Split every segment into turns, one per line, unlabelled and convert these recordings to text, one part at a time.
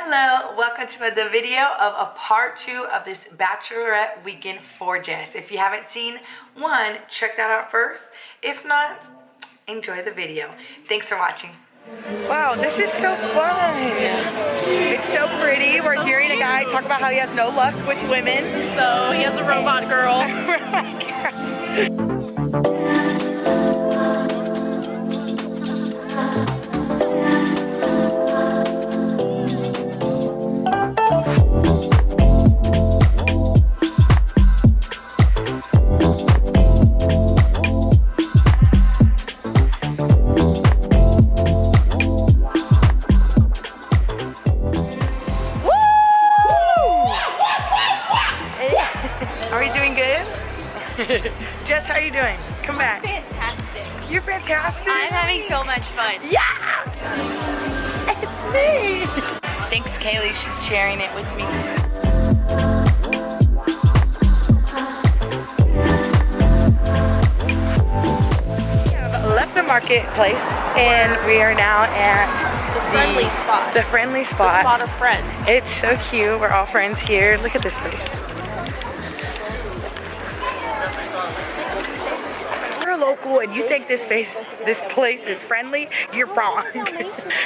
Hello, welcome to the video of a part 2 of this bachelorette weekend for Jess. If you haven't seen one, check that out first. If not, enjoy the video. Thanks for watching. Wow, this is so fun. It's so pretty. We're hearing a guy talk about how he has no luck with women.
So he has a robot girl.
Jess, how are you doing? Come back.
Fantastic.
You're fantastic.
I'm having so much fun.
Yeah! It's me! Thanks, Kaylee. She's sharing it with me. We have left the marketplace and we are now at
The friendly spot.
The friendly spot.
The spot of friends.
It's so cute. We're all friends here. Look at this place. Local and you think this place is friendly, you're wrong.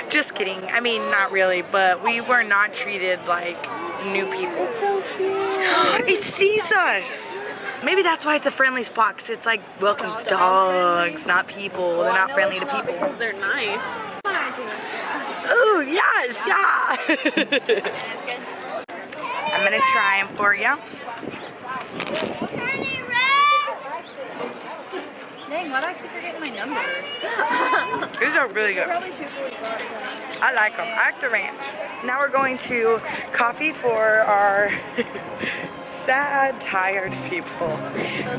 Just kidding. I mean, not really, but we were not treated like new people. It sees us. Maybe that's why it's a friendly spot, because it's like welcomes dogs, not people. They're not friendly to people.
Because they're nice.
Ooh, yes, yeah. I'm gonna try them for you.
Dang, why do I keep forgetting my number?
These are really good. I like them. I like the ranch. Now we're going to coffee for our sad, tired people.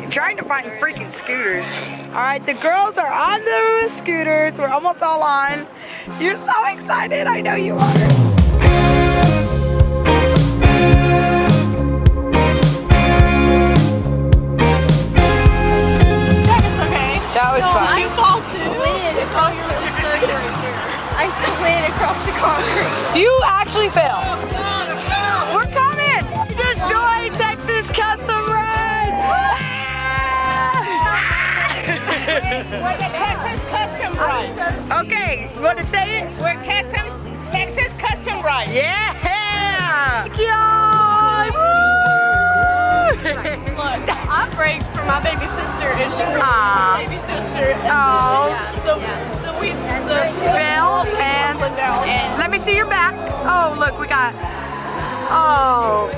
Trying to find freaking scooters. All right, the girls are on the scooters. We're almost all on. You're so excited. I know you are. That was fun.
You fall too. I slid across the concrete.
You actually fell. We're coming. We just joined Texas Custom Rides.
We're the Texas Custom Rides.
Okay, you want to say it?
We're Texas Custom Rides.
Yeah.
Look, I'm break for my baby sister, and she breaks for my baby sister.
Oh.
The
Phil and let me see your back. Oh, look, we got. Oh.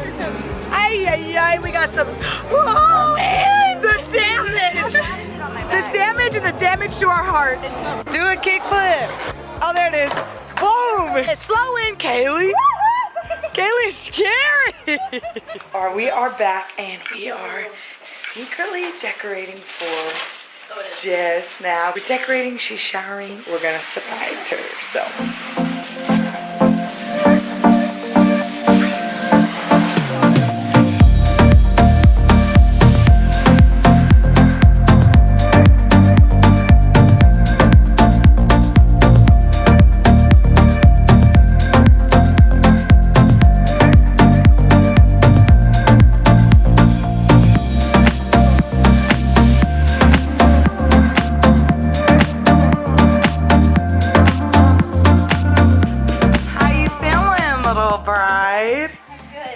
Ay, ay, ay, we got some. Oh, man, the damage. The damage and the damage to our hearts. Do a kickflip. Oh, there it is. Boom. It's slow in, Kaylee. Kaylee's scary. We are back and we are secretly decorating for Jess now. We're decorating, she's showering. We're gonna surprise her, so.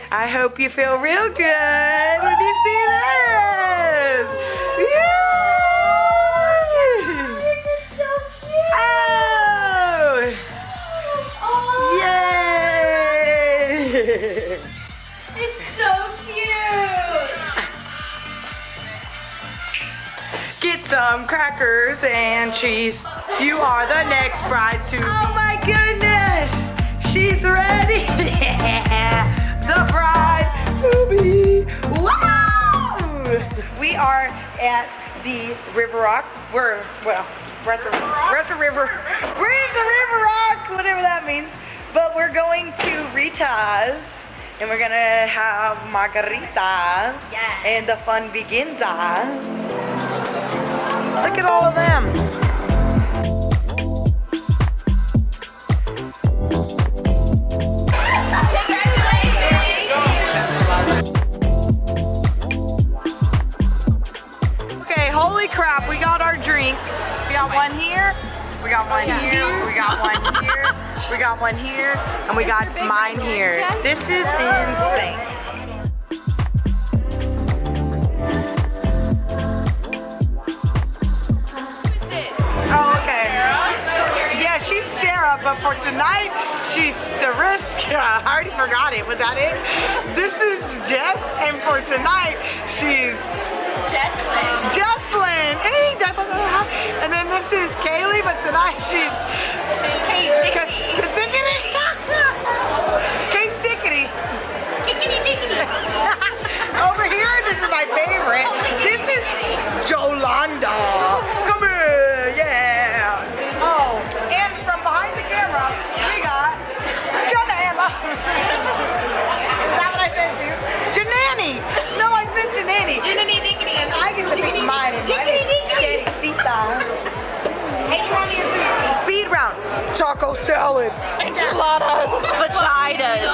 I hope you feel real good when you see this. Oh! Yay!
It's so cute.
Get some crackers and cheese. You are the next bride to. Oh my goodness! She's ready. The bride to be. Wow! We are at the River Rock. We're at the river. We're at the River Rock, whatever that means. But we're going to Rita's and we're gonna have margaritas.
Yes.
And the fun begins. Look at all of them. We got one here, we got one here, we got one here, and we got mine here. This is insane. Oh, okay. Yeah, she's Sarah, but for tonight, she's Sariska. I already forgot it. Was that it? This is Jess, and for tonight, she's Jesslyn. Hey, and then this is Kaylee, but tonight she's Kasickity. Over here, this is my favorite. This is Jolanda. Come here, yeah. Oh, and from behind the camera, we got Janana. Is that what I said to you? Janani. No, I said Janani. And I get to pick mine, and mine is Teresita. Speed round. Taco salad.
Enchiladas. Vaginas.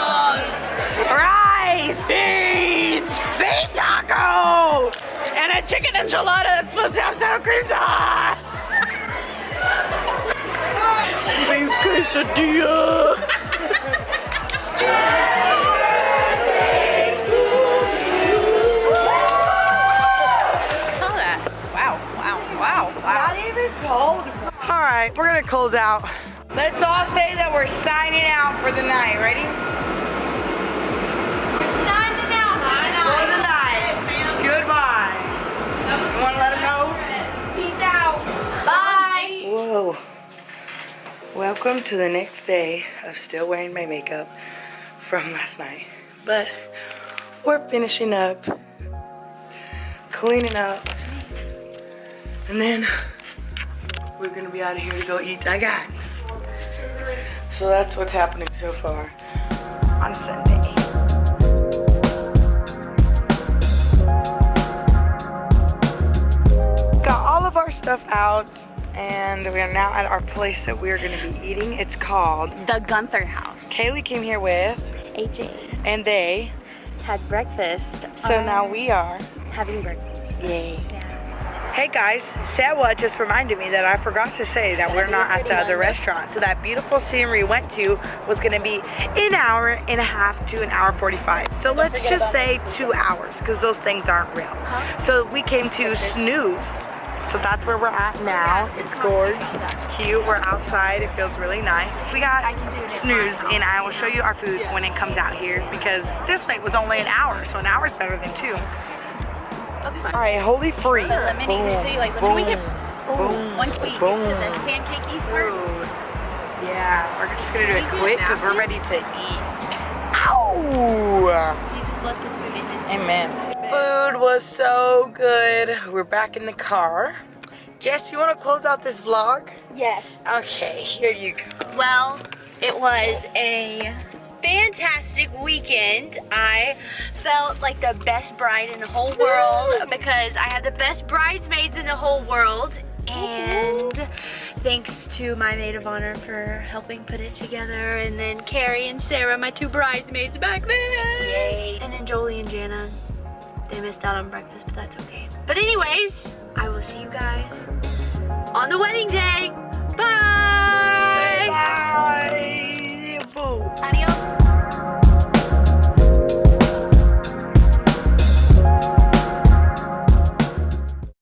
Rice. Beans. Bean taco.
And a chicken enchilada that's supposed to have sour cream sauce.
Beef quesadilla. Not even cold. All right, we're gonna close out. Let's all say that we're signing out for the night. Ready?
We're signing out
For the night. Goodbye. You wanna let them know?
Peace out. Bye.
Whoa. Welcome to the next day of still wearing my makeup from last night. But we're finishing up, cleaning up, and then we're gonna be out of here to go eat Dagan. So that's what's happening so far on Sunday. Got all of our stuff out, and we are now at our place that we're gonna be eating. It's called
The Gunther House.
Kaylee came here with,
AJ
and they.
had breakfast.
So now we are.
Having breakfast.
Yay.
Yeah.
Hey guys, Sawa just reminded me that I forgot to say that we're not at the other restaurant. So that beautiful scenery we went to was gonna be an hour and a half to an hour 45. So let's just say 2 hours, because those things aren't real. So we came to Snooze. So that's where we're at now. It's gorgeous, cute. We're outside. It feels really nice. We got Snooze, and I will show you our food when it comes out here, because this night was only an hour, so an hour is better than 2.
That's fine.
All right, holy free.
The lemonade, usually like
Boom.
lemonade.
Boom.
Once we get
Boom.
to the pancakes part.
Food. Yeah, we're just gonna do it quick because we're ready to eat. Ow!
Jesus bless this food.
Amen. Food was so good. We're back in the car. Jess, you want to close out this vlog?
Yes.
Okay, here you go.
Well, it was a fantastic weekend. I felt like the best bride in the whole world because I had the best bridesmaids in the whole world. And thanks to my maid of honor for helping put it together, and then Carrie and Sarah, my 2 bridesmaids back there.
Yay.
And then Jolie and Jana, they missed out on breakfast, but that's okay. But anyways, I will see you guys on the wedding day. Bye.
Bye. Boom.
Adios.